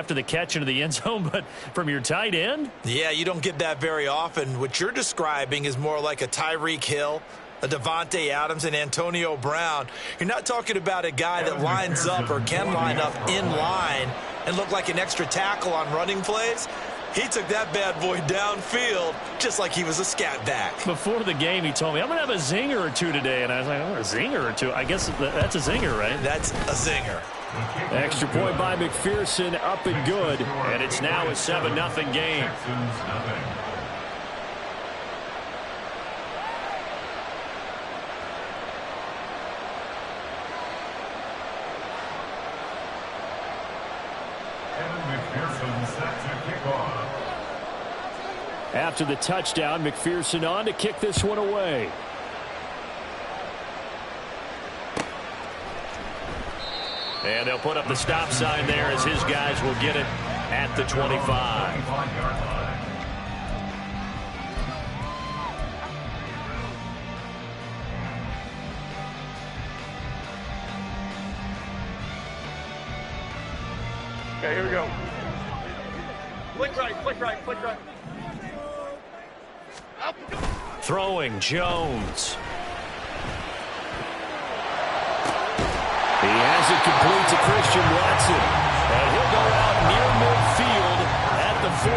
after the catch into the end zone, but from your tight end? Yeah, you don't get that very often. What you're describing is more like a Tyreek Hill, a Devontae Adams, and Antonio Brown. You're not talking about a guy that lines up or can line up in line and look like an extra tackle on running plays. He took that bad boy downfield just like he was a scat back. Before the game, he told me, I'm going to have a zinger or two today. And I was like, oh, a zinger or two? I guess that's a zinger, right? That's a zinger. Extra point by McPherson, up and good. And it's now a 7-0 game. After the touchdown, McPherson on to kick this one away. And they'll put up the stop sign there as his guys will get it at the 25. Okay, here we go. Flick right, flick right, flick right. Throwing Jones. He has it complete to Christian Watson. And he'll go out near midfield at the 49.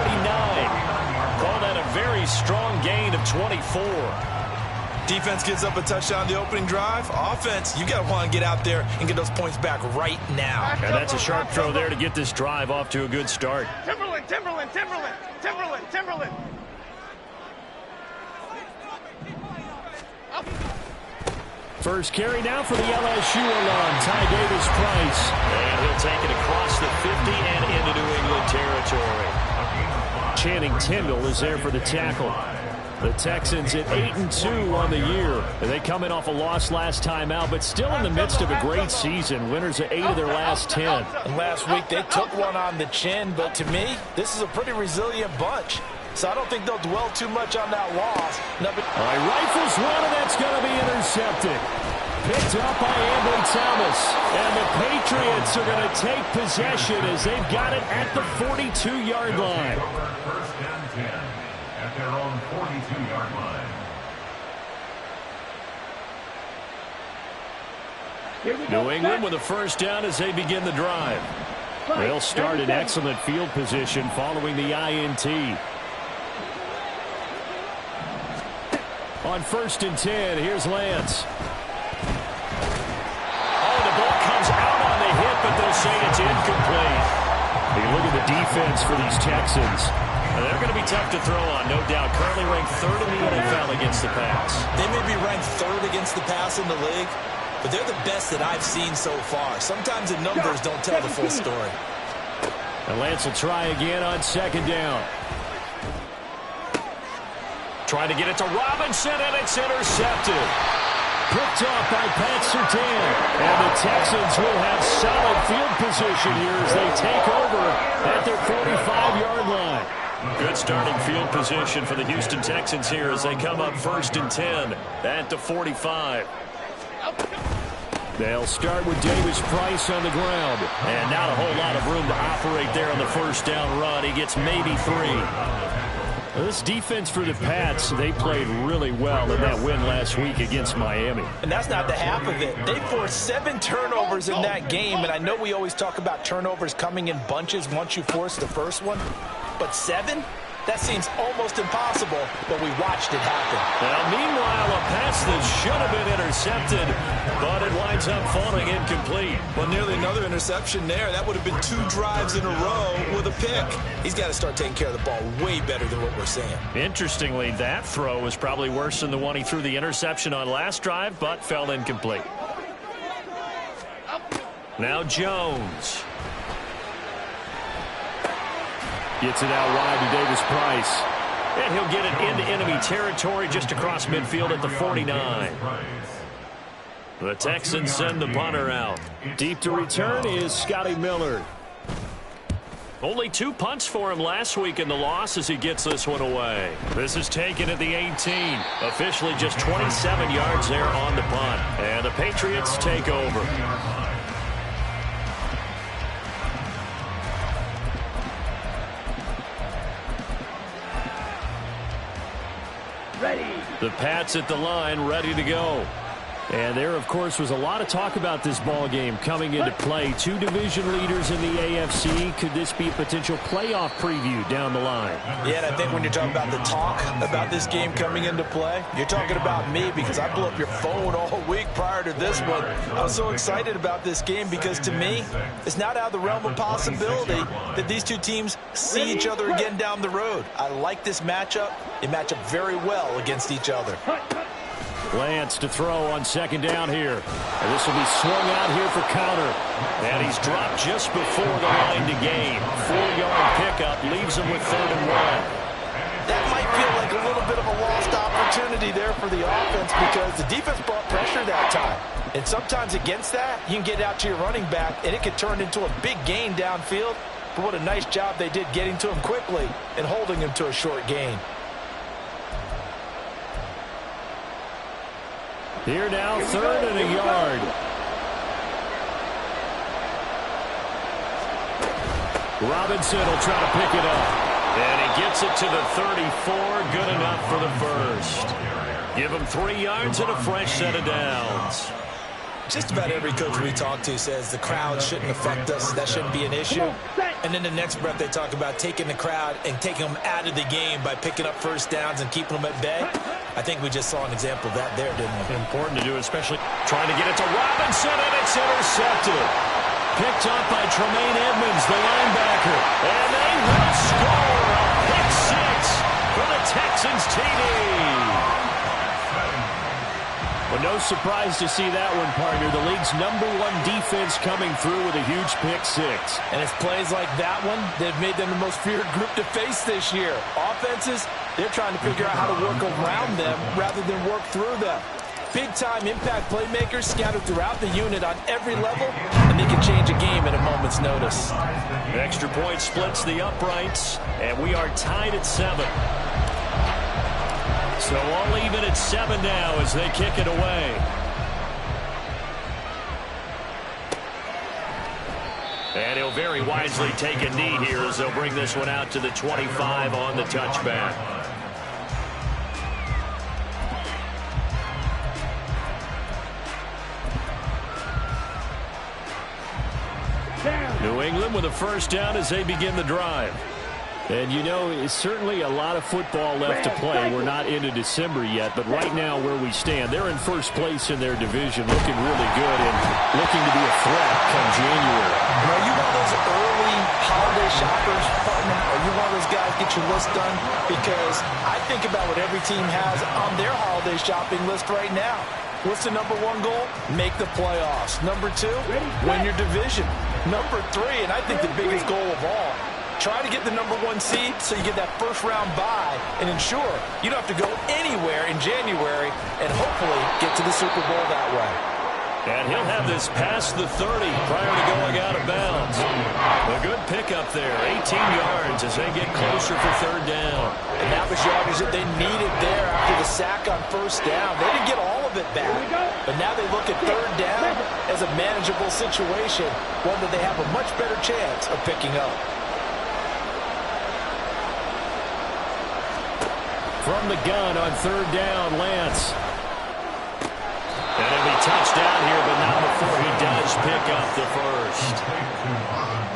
Call that a very strong gain of 24. Defense gives up a touchdown the opening drive. Offense, you got to want to get out there and get those points back right now. And that's a sharp throw there to get this drive off to a good start. Timberland, Timberland, Timberland, Timberland, Timberland. First carry now for the LSU alum, Ty Davis-Price. And he'll take it across the 50 and into New England territory. Channing Tindall is there for the tackle. The Texans at 8-2 on the year. They come in off a loss last time out, but still in the midst of a great season. Winners of 8 of their last 10. And last week they took one on the chin, but to me, this is a pretty resilient bunch. So I don't think they'll dwell too much on that loss. All right, rifles one, and that's going to be intercepted. Picked up by Ambry Thomas. And the Patriots are going to take possession as they've got it at the 42-yard line. First and 10 at their own 42-yard line. New England with a first down as they begin the drive. They'll start in excellent field position following the INT. On first and 10, here's Lance. Oh, the ball comes out on the hit, but they'll say it's incomplete. You look at the defense for these Texans. They're going to be tough to throw on, no doubt. Currently ranked 3rd in the NFL against the pass. They may be ranked 3rd against the pass in the league, but they're the best that I've seen so far. Sometimes the numbers don't tell the full story. And Lance will try again on second down. Trying to get it to Robinson, and it's intercepted. Picked off by Pat Surtain. And the Texans will have solid field position here as they take over at their 45-yard line. Good starting field position for the Houston Texans here as they come up first and 10 at the 45. They'll start with Davis-Price on the ground. And not a whole lot of room to operate there on the first down run. He gets maybe 3. This defense for the Pats, they played really well in that win last week against Miami. And that's not the half of it. They forced 7 turnovers in that game, and I know we always talk about turnovers coming in bunches once you force the first one, but 7? That seems almost impossible, but we watched it happen. Now, meanwhile, a pass that should have been intercepted, but it winds up falling incomplete. Well, nearly another interception there. That would have been 2 drives in a row with a pick. He's got to start taking care of the ball way better than what we're seeing. Interestingly, that throw was probably worse than the one he threw the interception on last drive, but fell incomplete. Now Jones. Gets it out wide to Davis-Price. And he'll get it into enemy territory just across midfield at the 49. The Texans send the punter out. Deep to return is Scotty Miller. Only 2 punts for him last week in the loss as he gets this one away. This is taken at the 18. Officially just 27 yards there on the punt. And the Patriots take over. The Pats at the line, ready to go. And there, of course, was a lot of talk about this ball game coming into play. Two division leaders in the AFC. Could this be a potential playoff preview down the line? Yeah, and I think when you're talking about the talk about this game coming into play, you're talking about me because I blew up your phone all week prior to this one. I was so excited about this game because, to me, it's not out of the realm of possibility that these two teams see each other again down the road. I like this matchup. They match up very well against each other. Lance to throw on second down here. And this will be swung out here for counter. And he's dropped just before the line to gain. 4-yard pickup leaves him with 3rd and 1. That might feel like a little bit of a lost opportunity there for the offense because the defense brought pressure that time. And sometimes against that, you can get out to your running back, and it could turn into a big gain downfield. But what a nice job they did getting to him quickly and holding him to a short gain. Here now, 3rd and a yard. Robinson will try to pick it up. And he gets it to the 34. Good enough for the first. Give him 3 yards and a fresh set of downs. Just about every coach we talk to says the crowd shouldn't affect us. That shouldn't be an issue. And in the next breath, they talk about taking the crowd and taking them out of the game by picking up first downs and keeping them at bay. I think we just saw an example of that there, didn't we? Important to do, especially trying to get it to Robinson, and it's intercepted. Picked up by Tremaine Edmonds, the linebacker. And they will score a pick 6 for the Texans TD. Well, no surprise to see that one, partner. The league's #1 defense coming through with a huge pick 6. And it's plays like that one that have made them the most feared group to face this year. Offenses, they're trying to figure out how to work around them rather than work through them. Big-time impact playmakers scattered throughout the unit on every level, and they can change a game at a moment's notice. Extra point splits the uprights, and we are tied at 7. So all even at 7 now as they kick it away. And he'll very wisely take a knee here as they'll bring this one out to the 25 on the touchback. New England with a first down as they begin the drive. And, you know, it's certainly a lot of football left to play. We're not into December yet, but right now where we stand, they're in first place in their division, looking really good and looking to be a threat come January. Are you one of those early holiday shoppers, partner? Are you one of those guys get your list done? Because I think about what every team has on their holiday shopping list right now. What's the #1 goal? Make the playoffs. #2, win your division. #3, and I think the biggest goal of all, try to get the #1 seed so you get that first-round bye and ensure you don't have to go anywhere in January and hopefully get to the Super Bowl that way. And he'll have this past the 30 prior to going out of bounds. A good pickup there, 18 yards as they get closer for 3rd down. And that was yardage that they needed there after the sack on first down. They didn't get all of it back, but now they look at 3rd down as a manageable situation, one that they have a much better chance of picking up. From the gun on 3rd down, Lance. And he'll be touchdown here, but not before he does pick up the first.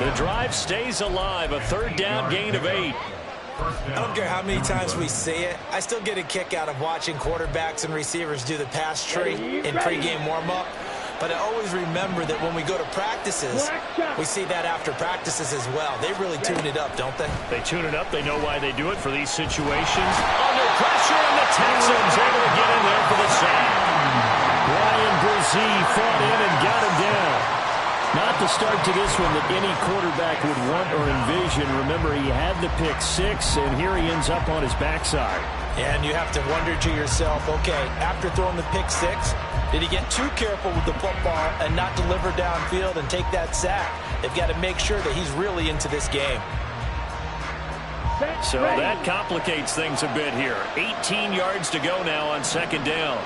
The drive stays alive, a 3rd down gain of 8. I don't care how many times we see it. I still get a kick out of watching quarterbacks and receivers do the pass tree in pregame warm-up. But I always remember that when we go to practices, we see that after practices as well. They really tune it up, don't they? They tune it up. They know why they do it for these situations. Under pressure, and the Texans able to get in there for the sack. Brian Brzee fought in and got him down. Not the start to this one that any quarterback would want or envision. Remember, he had the pick 6, and here he ends up on his backside. And you have to wonder to yourself, okay, after throwing the pick 6, did he get too careful with the football and not deliver downfield and take that sack? They've got to make sure that he's really into this game. So that complicates things a bit here. 18 yards to go now on 2nd down.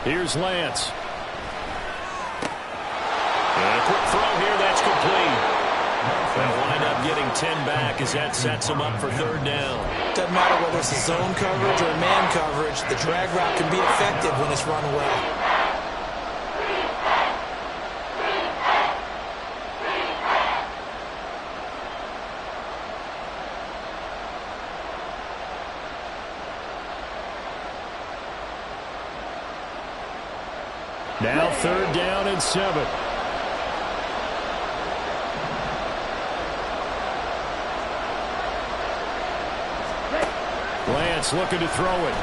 Here's Lance. And a quick throw here, that's complete. They'll wind up getting 10 back as that sets them up for third down. Doesn't matter whether it's a zone coverage or man coverage. The drag route can be effective when it's run well. Now 3rd down and 7. Lance looking to throw it.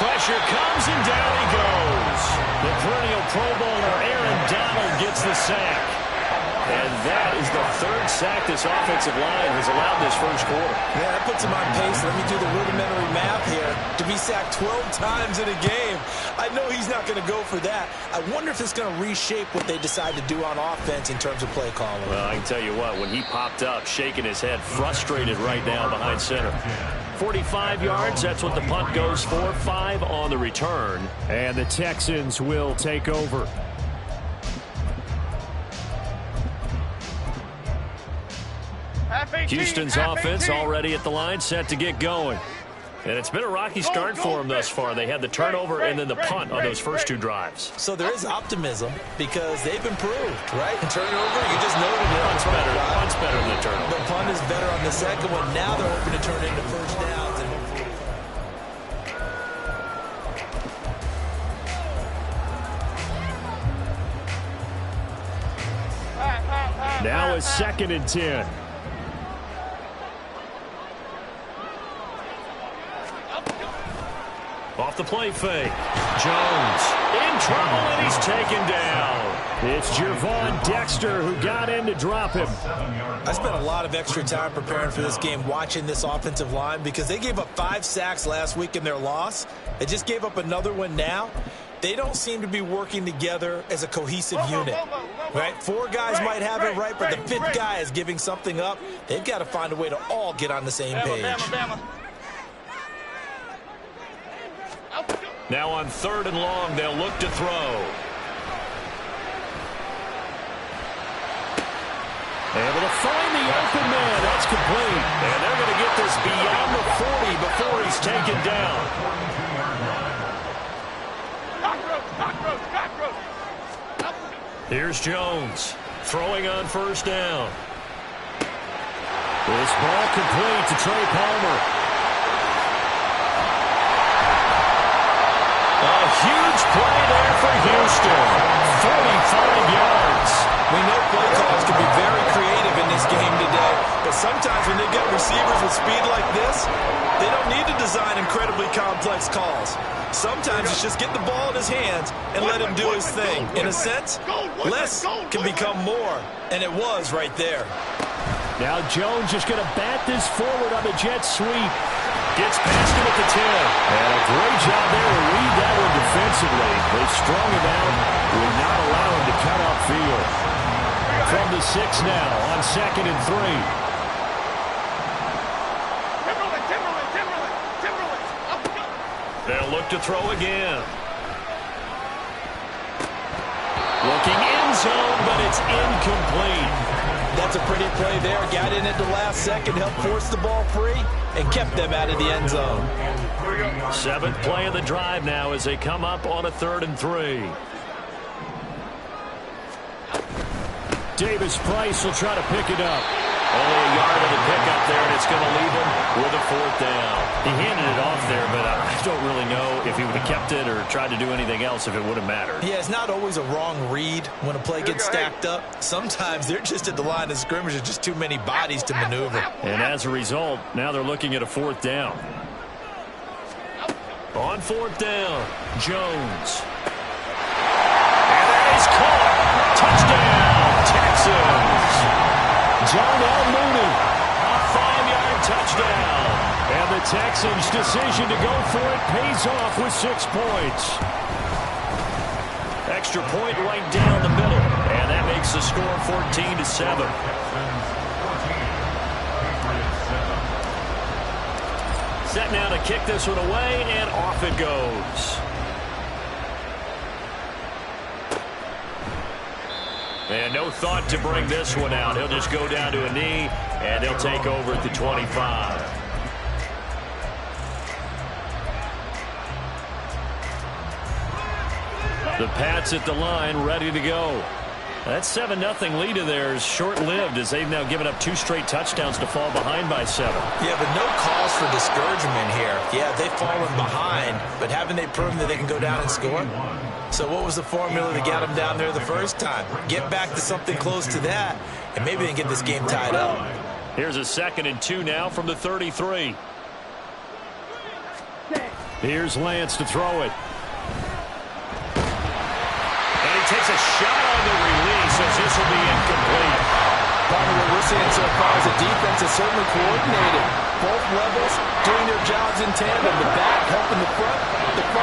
Pressure comes and down he goes. The perennial Pro Bowler Aaron Donald gets the sack. And that is the 3rd sack this offensive line has allowed this first quarter. Yeah, that puts him on pace. Let me do the rudimentary math here. To be sacked 12 times in a game, I know he's not going to go for that. I wonder if it's going to reshape what they decide to do on offense in terms of play calling. Well, I can tell you what, when he popped up, shaking his head, frustrated right now behind center. 45 yards, that's what the punt goes for. 5 on the return. And the Texans will take over. Houston's offense already at the line, set to get going. And it's been a rocky start for them thus far. They had the turnover and then the punt on those first 2 drives. So there is optimism because they've improved, right? Turnover, you just noted it. Punt's better than the turnover. The punt is better on the second one. Now they're hoping to turn it into first downs. And now it's 2nd and 10. Off the play fake. Jones in trouble, and he's taken down. It's Gervon Dexter who got in to drop him. I spent a lot of extra time preparing for this game, watching this offensive line, because they gave up 5 sacks last week in their loss. They just gave up another one now. They don't seem to be working together as a cohesive unit, right? 4 guys might have it right, but the 5th guy is giving something up. They've got to find a way to all get on the same page. Now on 3rd and long, they'll look to throw. Able to find the open man. That's complete. And they're going to get this beyond the 40 before he's taken down. Here's Jones throwing on 1st down. This ball complete to Trey Palmer. A huge play there for Houston. 45 yards. We know play calls can be very creative in this game today, but sometimes when they get receivers with speed like this, they don't need to design incredibly complex calls. Sometimes it's just get the ball in his hands and let him do his thing. In a sense, less can become more, and it was right there. Now Jones just going to bat this forward on the jet sweep. Gets past him at the 10. And a great job there to read that one defensively. They strung him out, will not allow him to cut upfield. From the 6 now on 2nd and 3. They'll look to throw again. Looking end zone, but it's incomplete. That's a pretty play there. Got in at the last second, helped force the ball free, and kept them out of the end zone. 7th play of the drive now as they come up on a 3rd and 3. Davis Price will try to pick it up. Only a yard of the pickup there, and it's going to leave him with a 4th down. He handed it off there, but I don't really know if he would have kept it or tried to do anything else if it would have mattered. Yeah, it's not always a wrong read when a play gets stacked up. Sometimes they're just at the line of scrimmage. There's just too many bodies to maneuver. And as a result, now they're looking at a 4th down. On 4th down, Jones. And that is caught. Touchdown, Texans. Darnell Mooney, a 5-yard touchdown. And the Texans' decision to go for it pays off with 6 points. Extra point right down the middle. And that makes the score 14-7. Set now to kick this one away, and off it goes. And no thought to bring this one out. He'll just go down to a knee, and he'll take over at the 25. The Pats at the line, ready to go. That 7-0 lead of theirs short-lived as they've now given up 2 straight touchdowns to fall behind by 7. Yeah, but no cause for discouragement here. Yeah, they've fallen behind, but haven't they proven that they can go down and score? So what was the formula that got them down there the first time? Get back to something close to that, and maybe they can get this game tied up. Here's a 2nd and 2 now from the 33. Here's Lance to throw it. And he takes a shot on the release as this will be incomplete. Probably what we're seeing so far is the defense is certainly coordinated. Both levels doing their jobs in tandem. The back helping the front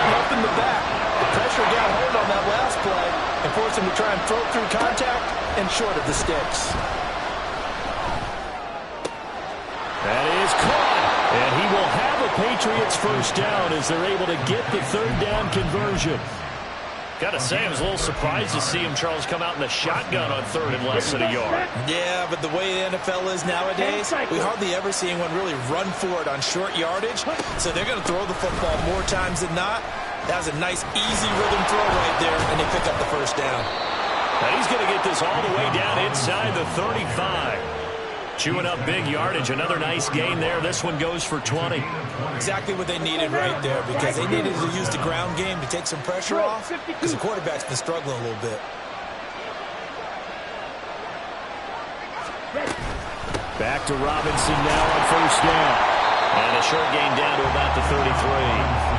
helping the back. The pressure got hold on that last play and forced him to try and throw through contact and short of the sticks. That is caught. And he will have a Patriots first down as they're able to get the 3rd down conversion. Got to say, I was a little surprised to see him, Charles, come out in the shotgun on 3rd and less than a yard. Yeah, but the way the NFL is nowadays, we hardly ever see anyone really run for it on short yardage. So they're going to throw the football more times than not. That was a nice, easy rhythm throw right there, and they pick up the first down. Now he's going to get this all the way down inside the 35. Chewing up big yardage. Another nice gain there. This one goes for 20. Exactly what they needed right there, because they needed to use the ground game to take some pressure off, because the quarterback's been struggling a little bit. Back to Robinson now on first down. And a short gain down to about the 33.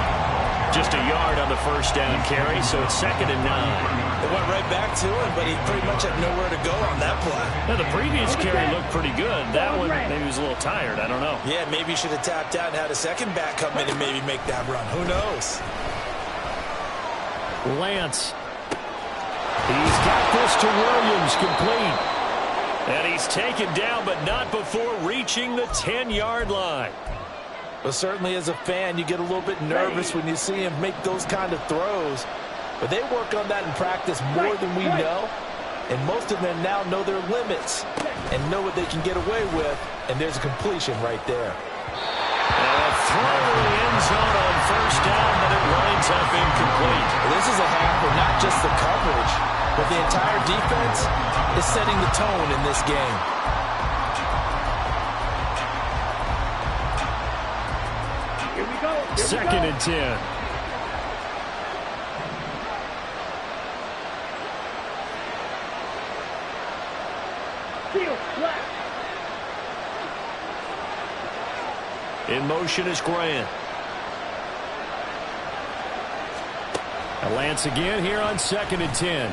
Just a yard on the first down carry, so it's 2nd and 9. They went right back to him, but he pretty much had nowhere to go on that play. Now, the previous carry looked pretty good. That one, maybe he was a little tired. I don't know. Yeah, maybe he should have tapped out and had a second back come in and maybe make that run. Who knows? Lance. He's got this to Williams, complete. And he's taken down, but not before reaching the 10-yard line. Well, certainly as a fan, you get a little bit nervous when you see him make those kind of throws. But they work on that in practice more than we know. And most of them now know their limits and know what they can get away with. And there's a completion right there. And a throw to the end zone on first down, but it winds up incomplete. Well, this is a half where not just the coverage, but the entire defense is setting the tone in this game. Here we go. 2nd and 10. In motion is Grant. Lance again here on 2nd and 10.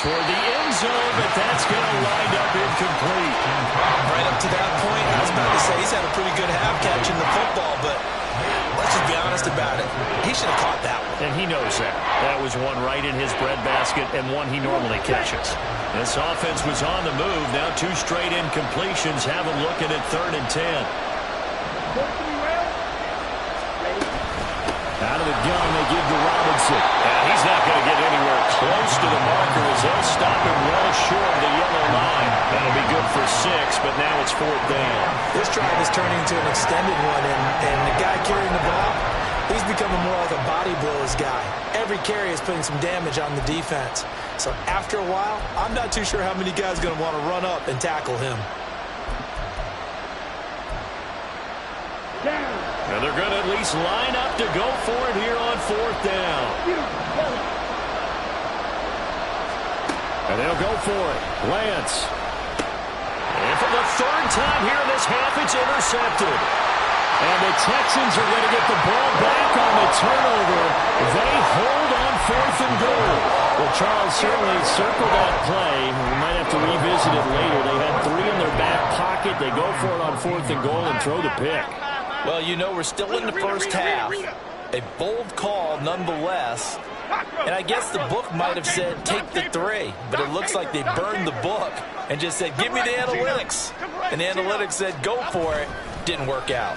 Toward the end zone, but that's going to wind up incomplete. Right up to that point, I was about to say he's had a pretty good half catching the football, but let's just be honest about it. He should have caught that one. And he knows that. That was one right in his breadbasket and one he normally catches. This offense was on the move. Now 2 straight incompletions have him looking at 3rd and 10. Out of the gun, they give to Robinson. And he's not going to get anywhere close to the marker as they'll stop him well short of the yellow line. That'll be good for 6, but now it's 4th down. This drive is turning into an extended one, and the guy carrying the ball, he's becoming more like a body blows guy. Every carry is putting some damage on the defense. So after a while, I'm not too sure how many guys are going to want to run up and tackle him. And they're going to at least line up to go for it here on 4th down. And they'll go for it. Lance. And for the 3rd time here in this half, it's intercepted. And the Texans are going to get the ball back on the turnover. They hold on 4th and goal. Well, Charles certainly circled that play. We might have to revisit it later. They had 3 in their back pocket. They go for it on 4th and goal and throw the pick. Well, you know, we're still in the first half. A bold call nonetheless. And I guess the book might have said take the 3, but it looks like they burned the book and just said give me the analytics. And the analytics said go for it. Didn't work out.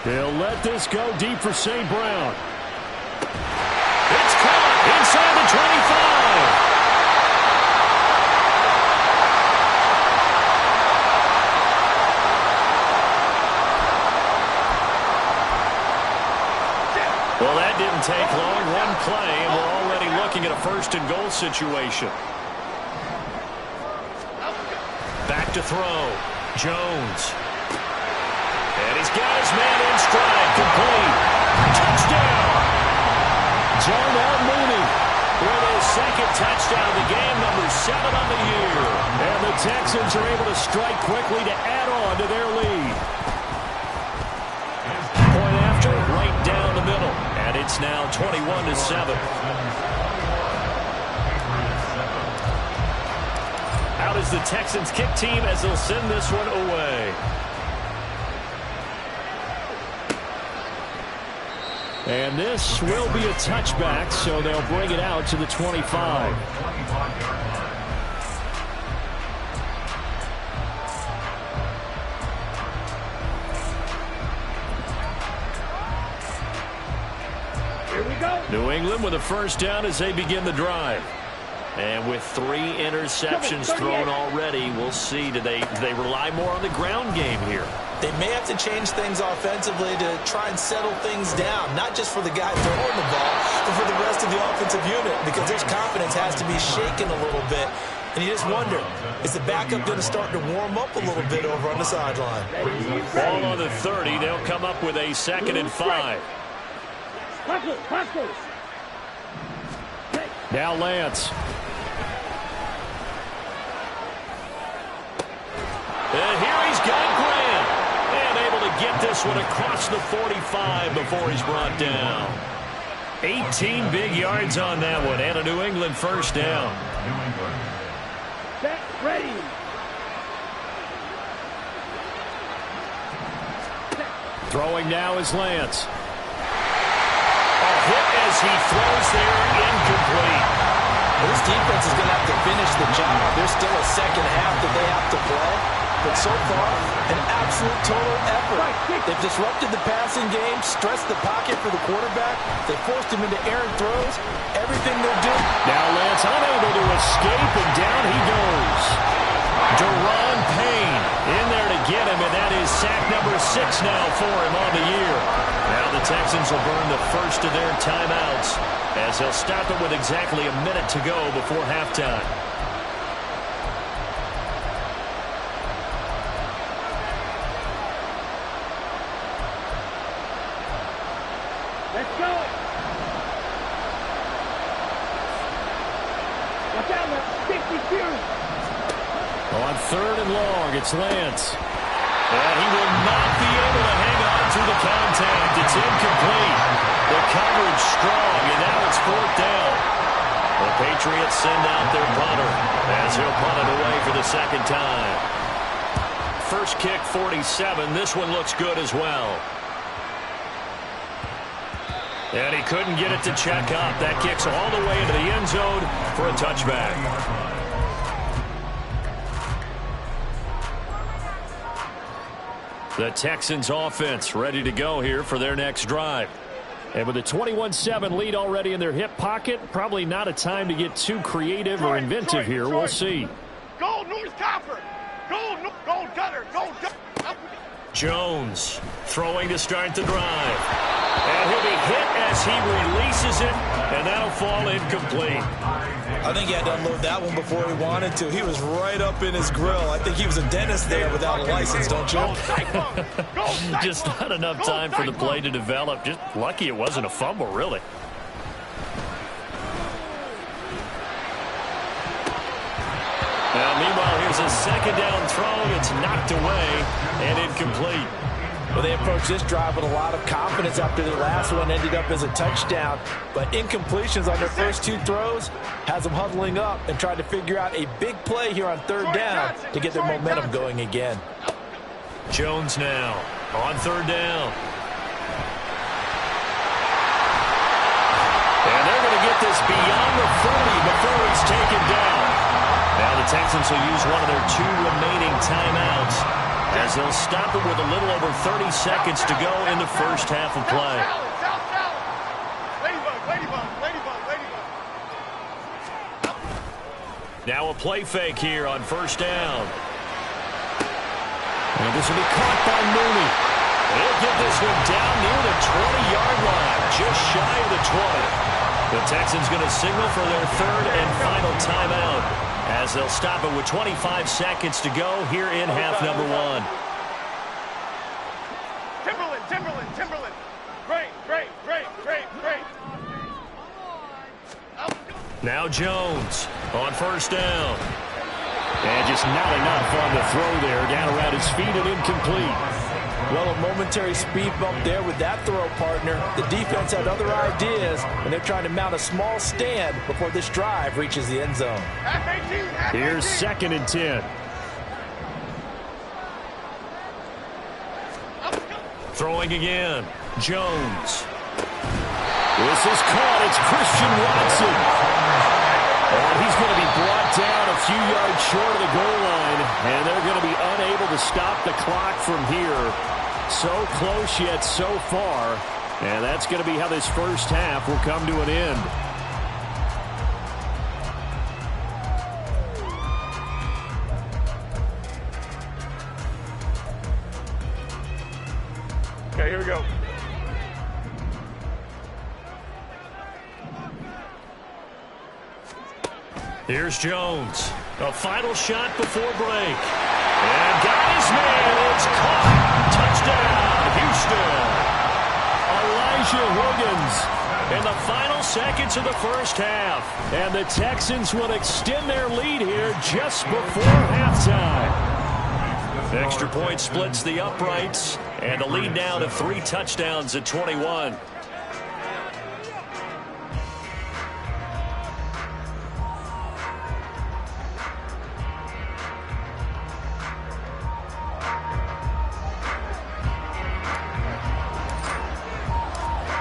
They'll let this go deep for St. Brown. It's caught, Inside the 25. Well, that didn't take long. One play, and we're already looking at a first-and-goal situation. Back to throw. Jones. And he's got his man in stride. Complete. Touchdown. Darnell Mooney with his second touchdown of the game, number 7 on the year. And the Texans are able to strike quickly to add on to their lead. Point after, right down the middle. And it's now 21-7. Out is the Texans kick team as they'll send this one away. And this will be a touchback, so they'll bring it out to the 25. New England with a first down as they begin the drive. And with 3 interceptions thrown already, we'll see. Do they rely more on the ground game here? They may have to change things offensively to try and settle things down, not just for the guy throwing the ball, but for the rest of the offensive unit, because their confidence has to be shaken a little bit. And you just wonder, is the backup going to start to warm up a little bit over on the sideline? Ball on the 30. They'll come up with a 2nd and 5. Now Lance. And here he's got Grant. And able to get this one across the 45 before he's brought down. 18 big yards on that one. And a New England first down. Set, ready. Throwing now is Lance. A hit as he throws there, incomplete. This defense is going to have to finish the job. There's still a second half that they have to play. But so far, an absolute total effort. They've disrupted the passing game, stressed the pocket for the quarterback. They forced him into errant throws. Everything they're doing. Now Lance unable to escape, and down he goes. Deron Payne in there to get him, and that is sack number 6 now for him on the year. Now the Texans will burn the first of their timeouts as they'll stop it with exactly a minute to go before halftime. Let's go. Watch out, left. 52. On 3rd and long, it's Lance. And he will not be able to hang on through the contact. It's incomplete. The coverage strong, and now it's 4th down. The Patriots send out their punter as he'll punt it away for the 2nd time. First kick, 47. This one looks good as well. And he couldn't get it to check up. That kicks all the way into the end zone for a touchback. The Texans offense ready to go here for their next drive. And with a 21-7 lead already in their hip pocket, probably not a time to get too creative or inventive here. We'll see. Go, North Copper. Go, Gutter. Go, Gutter. Jones throwing to start the drive. And he'll be hit as he releases it, and that'll fall incomplete. I think he had to unload that one before he wanted to. He was right up in his grill. I think he was a dentist there without a license, don't you? Just not enough time for the play to develop. Just lucky it wasn't a fumble, really. Now, meanwhile, here's a 2nd down throw. It's knocked away and incomplete. Well, they approached this drive with a lot of confidence after their last one ended up as a touchdown. But incompletions on their first 2 throws has them huddling up and trying to figure out a big play here on 3rd down to get their momentum going again. Jones now on 3rd down. And they're going to get this beyond the 40 before it's taken down. Now the Texans will use one of their 2 remaining timeouts as they'll stop it with a little over 30 seconds to go in the first half of play. Ladybug. Now a play fake here on first down. And this will be caught by Mooney. He'll get this one down near the 20-yard line, just shy of the 20. The Texans going to signal for their third and final timeout as they'll stop it with 25 seconds to go here in half number one. Timberland. Great. Now Jones on first down. And just not enough on the throw there. Down around his feet and incomplete. Well, a momentary speed bump there with that throw, partner. The defense had other ideas, and they're trying to mount a small stand before this drive reaches the end zone. Here's 2nd and 10. Throwing again. Jones. This is caught. It's Christian Watson. And he's going to be brought down a few yards short of the goal line, and they're going to be unable to stop the clock from here. So close yet so far, and that's going to be how this first half will come to an end. Okay, here we go. Here's Jones. A final shot before break. And got his man. It's caught. Touchdown, Houston. Elijah Wiggins in the final seconds of the first half. And the Texans will extend their lead here just before halftime. Extra point splits the uprights. And the lead now to 3 touchdowns at 21.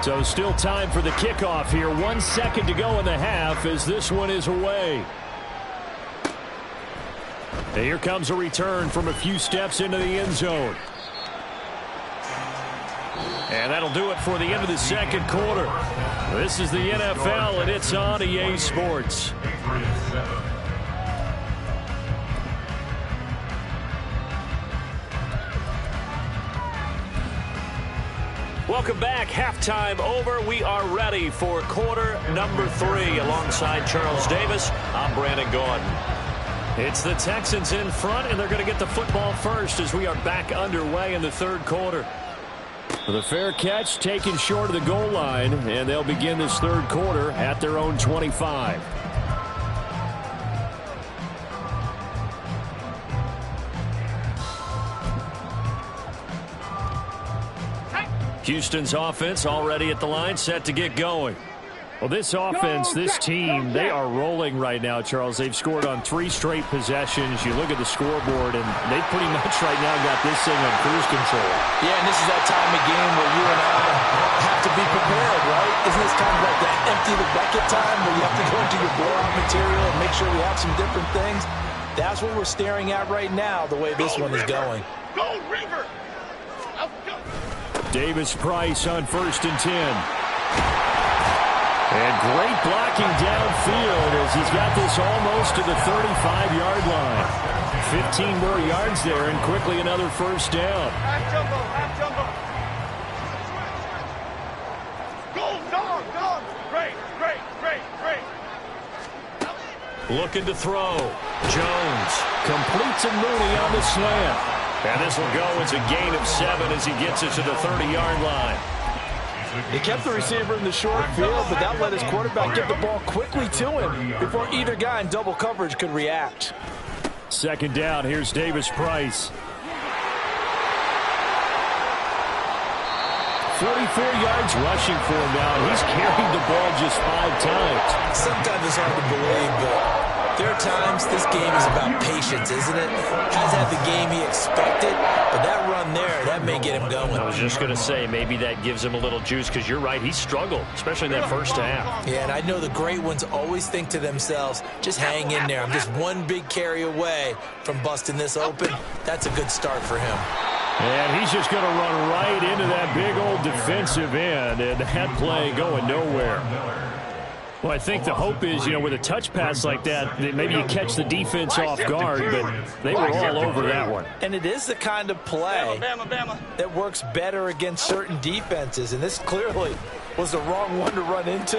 So still time for the kickoff here. 1 second to go in the half as this one is away. And here comes a return from a few steps into the end zone. And that'll do it for the end of the second quarter. This is the NFL, and it's on EA Sports. Welcome back. Halftime over. We are ready for quarter number 3. Alongside Charles Davis, I'm Brandon Gordon. It's the Texans in front, and they're going to get the football first as we are back underway in the third quarter. The fair catch taken short of the goal line, and they'll begin this third quarter at their own 25. Houston's offense already at the line, set to get going. Well, this offense, this team, they are rolling right now, Charles. They've scored on 3 straight possessions. You look at the scoreboard, and they pretty much right now got this thing on cruise control. Yeah, and this is that time of game where you and I have to be prepared, right? Isn't this kind of like that empty the bucket time where you have to go into your blowout material and make sure we have some different things? That's what we're staring at right now, the way this one is going. Go, Reaver! Davis Price on 1st and 10. And great blocking downfield as he's got this almost to the 35-yard line. 15 more yards there and quickly another first down. Half jumbo. Go, dog. Great. Looking to throw. Jones completes a Mooney on the slant. And this will go as a gain of 7 as he gets it to the 30-yard line. He kept the receiver in the short field, but that let his quarterback get the ball quickly to him before either guy in double coverage could react. 2nd down, here's Davis Price. 44 yards rushing for him now. He's carried the ball just 5 times. Sometimes it's hard to believe, but there are times this game is about patience, isn't it? Has had the game he expected, but that run there, that may get him going. I was just going to say, maybe that gives him a little juice, because you're right, he struggled, especially in that first half. Yeah, and I know the great ones always think to themselves, just hang in there. I'm just one big carry away from busting this open. That's a good start for him. And he's just going to run right into that big old defensive end, and that play going nowhere. Well, I think the hope is, with a touch pass like that maybe you catch the defense off guard, but they were all over that one. And it is the kind of play that works better against certain defenses, and this clearly was the wrong one to run into.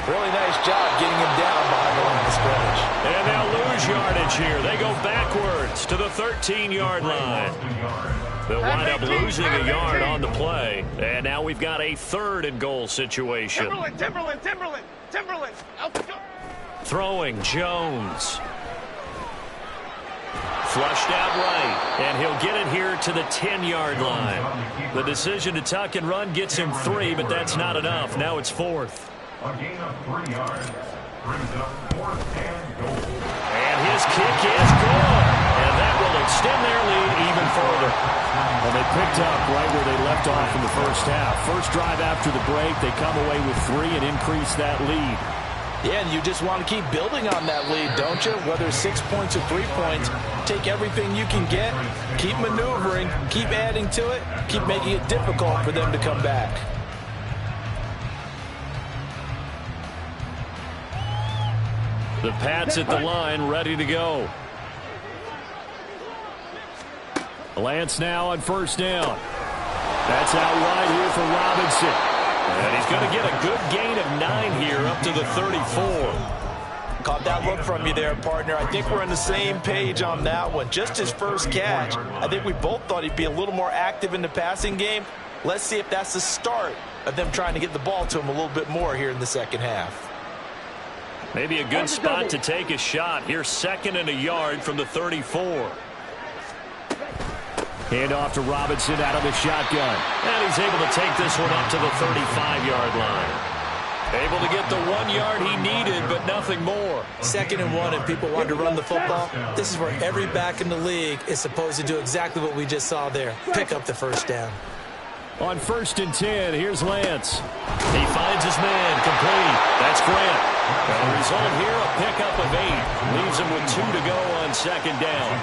Really nice job getting him down behind the line of scrimmage. And they'll lose yardage here. They go backwards to the 13-yard line. They'll wind up losing a yard on the play. And now we've got a 3rd and goal situation. Timberland. Throwing Jones. Flushed out right, and he'll get it here to the 10-yard line. The decision to tuck and run gets him 3, but that's not enough. Now it's 4th. A gain of 3 yards brings up 4th and goal. And his kick is good. And that will extend their lead even further. Well, they picked up right where they left off in the first half. First drive after the break, they come away with 3 and increase that lead. Yeah, and you just want to keep building on that lead, don't you? Whether it's 6 points or 3 points, take everything you can get, keep maneuvering, keep adding to it, keep making it difficult for them to come back. The Pats at the line, ready to go. Lance now on first down. That's out wide here for Robinson. And he's going to get a good gain of 9 here up to the 34. Caught that look from you there, partner. I think we're on the same page on that one. Just his first catch. I think we both thought he'd be a little more active in the passing game. Let's see if that's the start of them trying to get the ball to him a little bit more here in the second half. Maybe a good spot to take a shot. Here's 2nd and a yard from the 34. Hand off to Robinson out of the shotgun. And he's able to take this one up to the 35-yard line. Able to get the 1 yard he needed, but nothing more. 2nd and 1, and people want to run the football. This is where every back in the league is supposed to do exactly what we just saw there. Pick up the first down. On 1st and 10, here's Lance. He finds his man, complete. That's Grant. And the result here, a pickup of 8. Leaves him with 2 to go on 2nd down.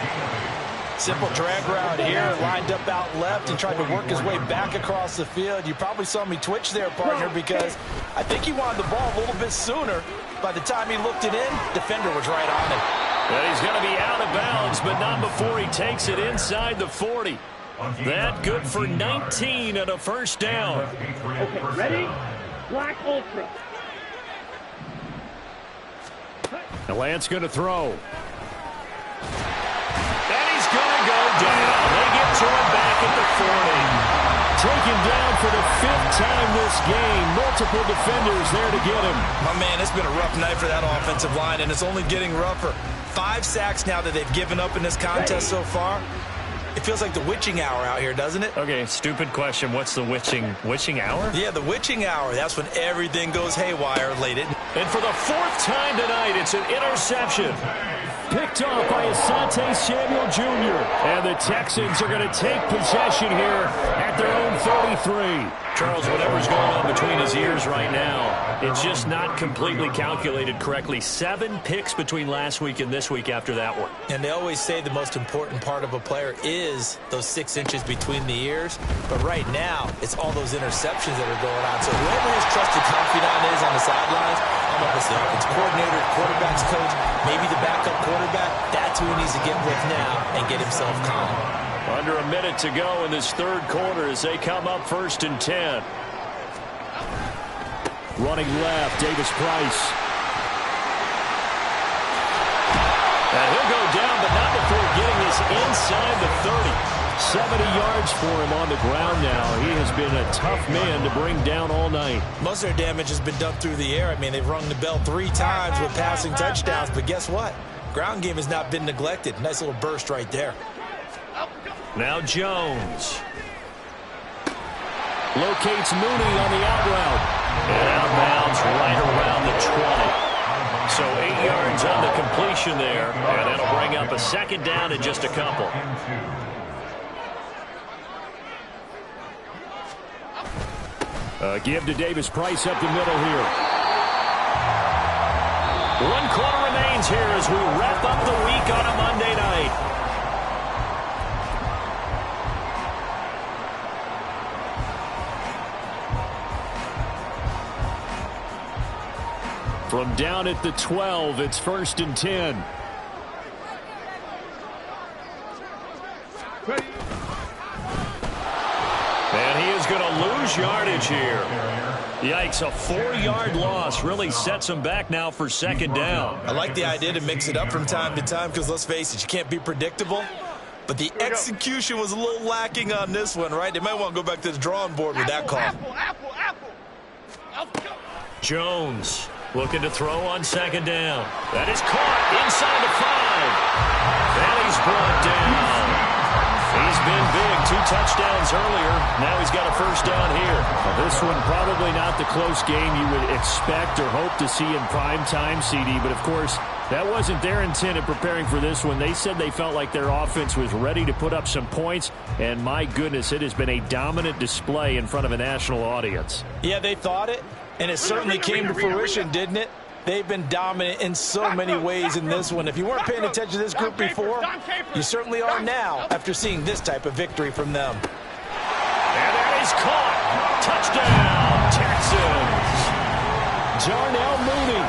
Simple drag route here, lined up out left and tried to work his way back across the field. You probably saw me twitch there, partner, because I think he wanted the ball a little bit sooner. By the time he looked it in, defender was right on him. And he's going to be out of bounds, but not before he takes it inside the 40. That good for 19 and a first down. Okay, ready? Black Ultra. And Lance going to throw. And he's going to go down. They get to him back at the 40. Taken down for the 5th time this game. Multiple defenders there to get him. My man, it's been a rough night for that offensive line, and it's only getting rougher. 5 sacks now that they've given up in this contest so far. It feels like the witching hour out here, doesn't it? Okay, stupid question. What's the witching hour? Yeah, the witching hour. That's when everything goes haywire late. And for the 4th time tonight, it's an interception. Picked off by Asante Samuel Jr. And the Texans are going to take possession here at their own 33. Charles, whatever's going on between his ears right now, it's just not completely calculated correctly. 7 picks between last week and this week after that one. And they always say the most important part of a player is those 6 inches between the ears. But right now, it's all those interceptions that are going on. So whoever his trusted confidant is on the sidelines, I don't know if it's the offensive coordinator, quarterback's coach, maybe the backup quarterback, that's who he needs to get with now and get himself calm. Under a minute to go in this 3rd quarter as they come up 1st and 10. Running left, Davis Price. And he'll go down, but not before getting this inside the 30. 70 yards for him on the ground now. He has been a tough man to bring down all night. Most of their damage has been done through the air. I mean, they've rung the bell 3 times with passing touchdowns, but guess what? Ground game has not been neglected. Nice little burst right there. Now Jones. Locates Mooney on the out route. And out of bounds right around the 20. So 8 yards on the completion there. And that'll bring up a 2nd down in just a couple. Give to Davis Price up the middle here. 1 quarter remains here as we wrap up the week on a Monday night. From down at the 12, it's 1st and 10. And he is going to lose yardage here. Yikes, a 4-yard loss really sets him back now for 2nd down. I like the idea to mix it up from time to time because, let's face it, you can't be predictable. But the execution was a little lacking on this one, right? They might want to go back to the drawing board with that call. Jones looking to throw on 2nd down. That is caught inside the 5. And he's brought down. He's been big. 2 touchdowns earlier. Now he's got a 1st down here. Well, this one probably not the close game you would expect or hope to see in prime time, CD. But, of course, that wasn't their intent in preparing for this one. They said they felt like their offense was ready to put up some points. And, my goodness, it has been a dominant display in front of a national audience. Yeah, they thought it. And it certainly came to fruition, didn't it? They've been dominant in so many ways in this one. If you weren't paying attention to this group before, you certainly are now after seeing this type of victory from them. And that is caught. Touchdown, Texans. Darnell Mooney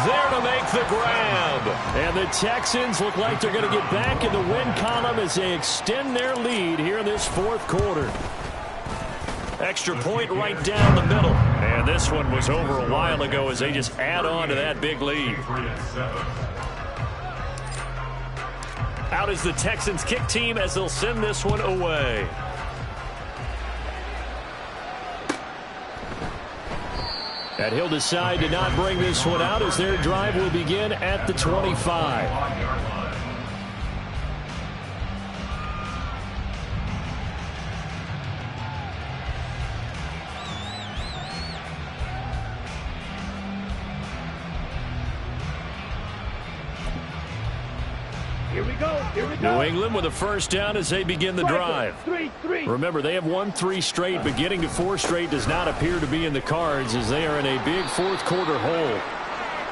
there to make the grab. And the Texans look like they're going to get back in the win column as they extend their lead here in this 4th quarter. Extra point right down the middle. And this one was over a while ago as they just add on to that big lead. Out is the Texans kick team as they'll send this one away. And he'll decide to not bring this one out as their drive will begin at the 25. New England with a 1st down as they begin the drive. Remember, they have won 3 straight, but getting to 4 straight does not appear to be in the cards as they are in a big 4th quarter hole.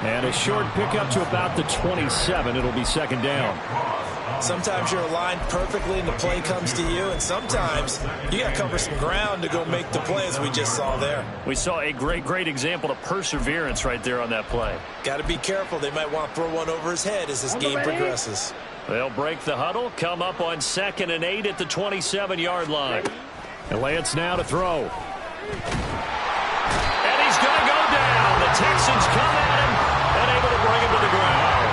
And a short pickup to about the 27. It'll be 2nd down. Sometimes you're aligned perfectly and the play comes to you, and sometimes you got to cover some ground to go make the play, as we just saw there. We saw a great example of perseverance right there on that play. Got to be careful. They might want to throw one over his head as this game progresses. They'll break the huddle, come up on 2nd and 8 at the 27-yard line. And Lance now to throw. And he's going to go down. The Texans come at him and able to bring him to the ground.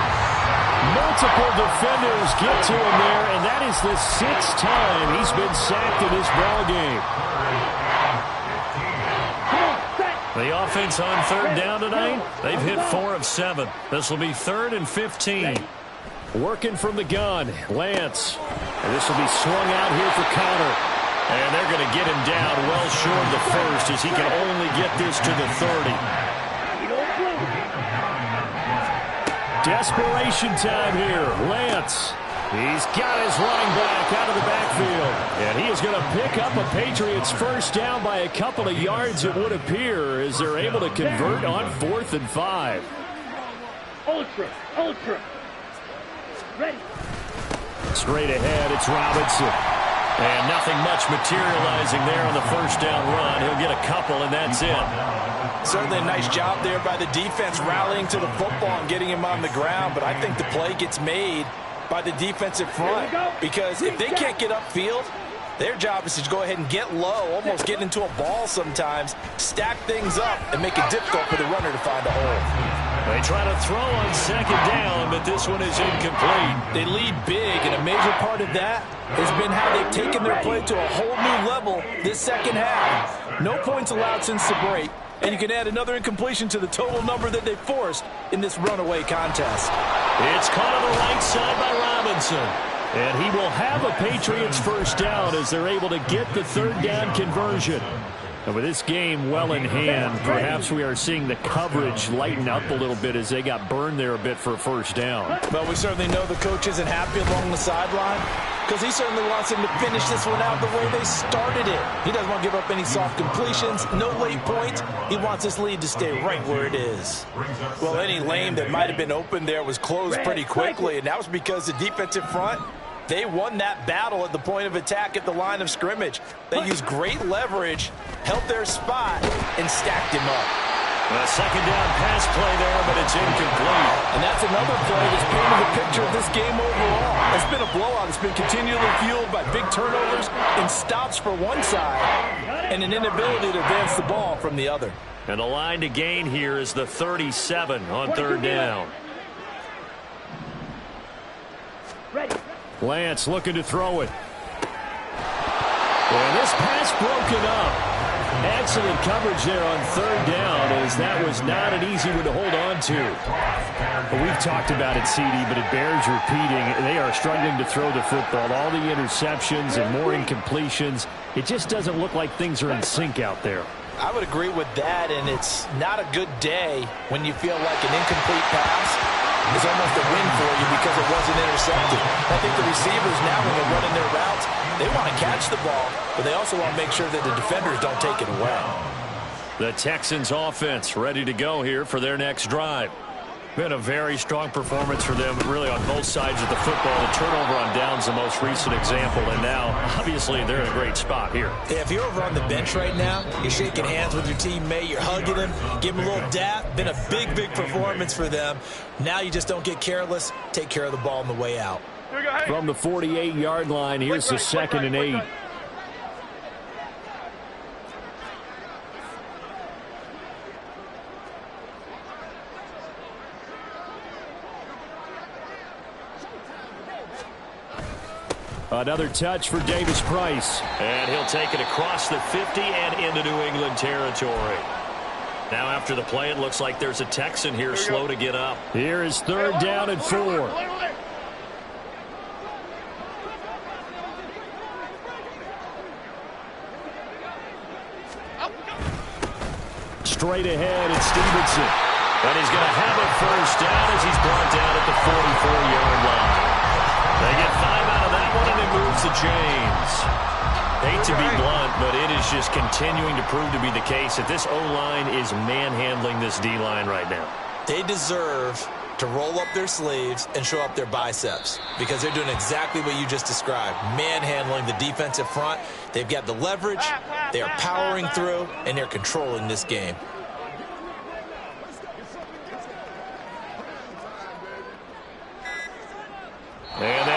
Multiple defenders get to him there, and that is the 6th time he's been sacked in this ballgame. The offense on 3rd down tonight, they've hit 4 of 7. This will be 3rd and 15. Working from the gun, Lance. And this will be swung out here for Connor. And they're going to get him down well short of the 1st as he can only get this to the 30. Desperation time here. Lance. He's got his running back out of the backfield. And he is going to pick up a Patriots 1st down by a couple of yards, it would appear, as they're able to convert on 4th and 5. Ultra. Ready. Straight ahead, it's Robinson. And nothing much materializing there on the 1st down run. He'll get a couple, and that's it. Certainly a nice job there by the defense rallying to the football and getting him on the ground, but I think the play gets made by the defensive front because if they can't get upfield, their job is to go ahead and get low, almost get into a ball sometimes, stack things up, and make it difficult for the runner to find a hole. They try to throw on 2nd down, but this one is incomplete. They lead big, and a major part of that has been how they've taken their play to a whole new level this 2nd half. No points allowed since the break, and you can add another incompletion to the total number that they forced in this runaway contest. It's caught on the right side by Robinson. And he will have a Patriots 1st down as they're able to get the 3rd down conversion. And with this game well in hand, perhaps we are seeing the coverage lighten up a little bit as they got burned there a bit for a 1st down. But we certainly know the coach isn't happy along the sideline because he certainly wants them to finish this one out the way they started it. He doesn't want to give up any soft completions, no late points. He wants this lead to stay right where it is. Well, any lane that might have been open there was closed pretty quickly, and that was because the defensive front, they won that battle at the point of attack at the line of scrimmage. They used great leverage, held their spot, and stacked him up. A second down pass play there, but it's incomplete. And that's another play that's painted the picture of this game overall. It's been a blowout. It's been continually fueled by big turnovers and stops for one side and an inability to advance the ball from the other. And the line to gain here is the 37 on third down. Lance looking to throw it. And this pass broken up. Excellent coverage there on third down, as that was not an easy one to hold on to. But we've talked about it, CD, but it bears repeating. They are struggling to throw the football. All the interceptions and more incompletions. It just doesn't look like things are in sync out there. I would agree with that, and it's not a good day when you feel like an incomplete pass is almost a win for you because it wasn't intercepted. I think the receivers now, when they're running their routes, they want to catch the ball, but they also want to make sure that the defenders don't take it away. The Texans offense ready to go here for their next drive. Been a very strong performance for them, really, on both sides of the football. The turnover on downs the most recent example, and now, obviously, they're in a great spot here. Yeah, if you're over on the bench right now, you're shaking hands with your teammate, you're hugging him, give him a little dap. Been a big, big performance for them. Now you just don't get careless. Take care of the ball on the way out. From the 48-yard line, here's the second and 8. Another touch for Davis Price. And he'll take it across the 50 and into New England territory. Now after the play, it looks like there's a Texan here slow to get up. Here is third down and 4. Straight ahead, it's Stevenson. And he's going to have a first down as he's brought down at the 44-yard line. They get 5 out of that one, and it moves the chains. Hate to be blunt, but it is just continuing to prove to be the case that this O-line is manhandling this D-line right now. They deserve to roll up their sleeves and show up their biceps because they're doing exactly what you just described, manhandling the defensive front. They've got the leverage, they are powering through, and they're controlling this game. And